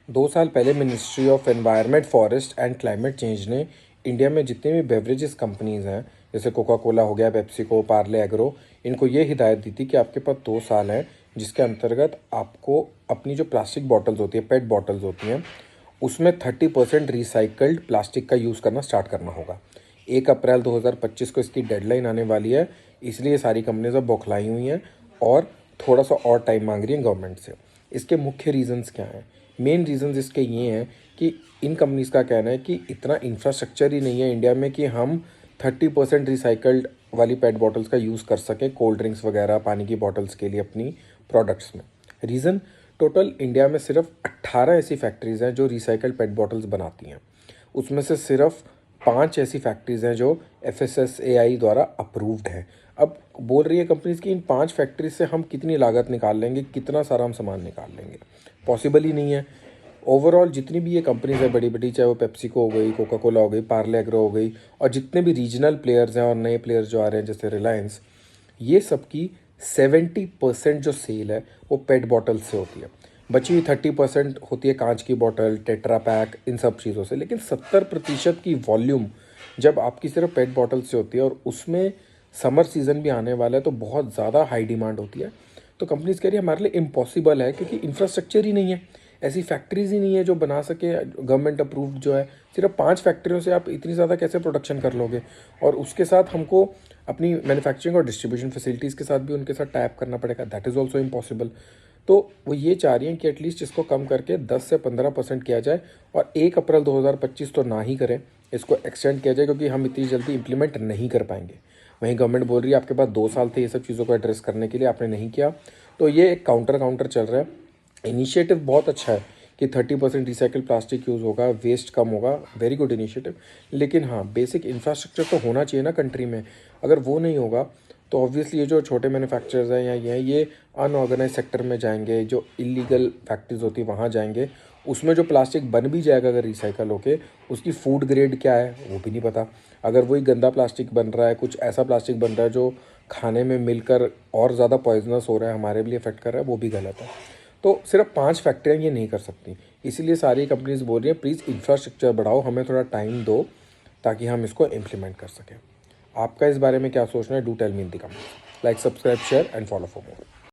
2 साल पहले ministry of environment, forest and climate change ने इंडिया में जितने भी बेवरेजेस कंपनीज हैं, जैसे कोका कोला हो गया, पेप्सिको, पार्ले एग्रो, इनको ये हिदायत दी थी कि आपके पास 2 साल हैं जिसके अंतर्गत आपको अपनी जो प्लास्टिक बॉटल्स होती है, पेट बॉटल्स होती हैं, उसमें 30% रिसाइकल्ड प्लास्टिक का यूज़ करना स्टार्ट करना होगा। 1 अप्रैल 2025 को इसकी डेडलाइन आने वाली है, इसलिए सारी कंपनीज अब बौखलाई हुई हैं और थोड़ा सा और टाइम मांग रही हैं गवर्नमेंट से। इसके मुख्य रीजंस क्या हैं? मेन रीजंस इसके ये हैं कि इन कंपनीज का कहना है कि इतना इंफ्रास्ट्रक्चर ही नहीं है इंडिया में कि हम 30% रिसाइकल्ड वाली पेट बॉटल्स का यूज़ कर सकें कोल्ड ड्रिंक्स वगैरह, पानी की बॉटल्स के लिए अपनी प्रोडक्ट्स में। रीज़न, टोटल इंडिया में सिर्फ 18 ऐसी फैक्ट्रीज़ हैं जो रिसाइकल्ड पेट बॉटल्स बनाती हैं। उसमें से सिर्फ 5 ऐसी फैक्ट्रीज़ हैं जो FSSAI द्वारा अप्रूव्ड हैं। अब बोल रही है कंपनीज कि इन 5 फैक्ट्रीज से हम कितनी लागत निकाल लेंगे, कितना सारा हम सामान निकाल लेंगे, पॉसिबल ही नहीं है। ओवरऑल जितनी भी ये कंपनीज है बड़ी बड़ी, चाहे वो पेप्सिको हो गई, कोका कोला हो गई, पार्ले एग्रो हो गई, और जितने भी रीजनल प्लेयर्स हैं और नए प्लेयर्स जो आ रहे हैं जैसे रिलायंस, ये सबकी 70% जो सेल है वो पेट बॉटल से होती है। बची हुई 30% होती है कांच की बोतल, टेट्रा पैक, इन सब चीज़ों से। लेकिन 70% की वॉल्यूम जब आपकी सिर्फ पेट बॉटल से होती है और उसमें समर सीज़न भी आने वाला है तो बहुत ज़्यादा हाई डिमांड होती है, तो कंपनीज कह रही है हमारे लिए इम्पॉसिबल है क्योंकि इंफ्रास्ट्रक्चर ही नहीं है, ऐसी फैक्ट्रीज ही नहीं है जो बना सके। गवर्नमेंट अप्रूव्ड जो है, सिर्फ 5 फैक्ट्रियों से आप इतनी ज़्यादा कैसे प्रोडक्शन कर लोगे? और उसके साथ हमको अपनी मैन्युफैक्चरिंग और डिस्ट्रीब्यूशन फैसिलिटीज़ के साथ भी उनके साथ टाइप करना पड़ेगा, दैट इज़ ऑल्सो इम्पॉसिबल। तो वो ये चाह रही हैं कि एटलीस्ट इसको कम करके 10 से 15% किया जाए और 1 अप्रैल 2025 तो ना ही करें, इसको एक्सटेंड किया जाए क्योंकि हम इतनी जल्दी इम्प्लीमेंट नहीं कर पाएंगे। वहीं गवर्नमेंट बोल रही है आपके पास 2 साल थे ये सब चीज़ों को एड्रेस करने के लिए, आपने नहीं किया। तो ये एक काउंटर चल रहा है। इनिशिएटिव बहुत अच्छा है कि 30% रिसाइकल प्लास्टिक यूज़ होगा, वेस्ट कम होगा, वेरी गुड इनिशिएटिव। लेकिन हाँ, बेसिक इंफ्रास्ट्रक्चर तो होना चाहिए ना कंट्री में। अगर वो नहीं होगा तो ऑब्वियसली ये जो छोटे मैन्युफैक्चरर्स हैं या ये अनऑर्गेनाइज सेक्टर में जाएंगे, जो इलीगल फैक्ट्रीज होती है वहाँ जाएंगे। उसमें जो प्लास्टिक बन भी जाएगा अगर रिसाइकल होके, उसकी फूड ग्रेड क्या है वो भी नहीं पता। अगर वही गंदा प्लास्टिक बन रहा है, कुछ ऐसा प्लास्टिक बन रहा है जो खाने में मिलकर और ज़्यादा पॉइजनस हो रहा है, हमारे लिए इफेक्ट कर रहा है, वो भी गलत है। तो सिर्फ 5 फैक्ट्रियाँ ये नहीं कर सकती, इसीलिए सारी कंपनीज बोल रही हैं प्लीज़ इंफ्रास्ट्रक्चर बढ़ाओ, हमें थोड़ा टाइम दो ताकि हम इसको इम्प्लीमेंट कर सकें। आपका इस बारे में क्या सोचना है? Do tell me in the comments. Like, subscribe, share and follow for more.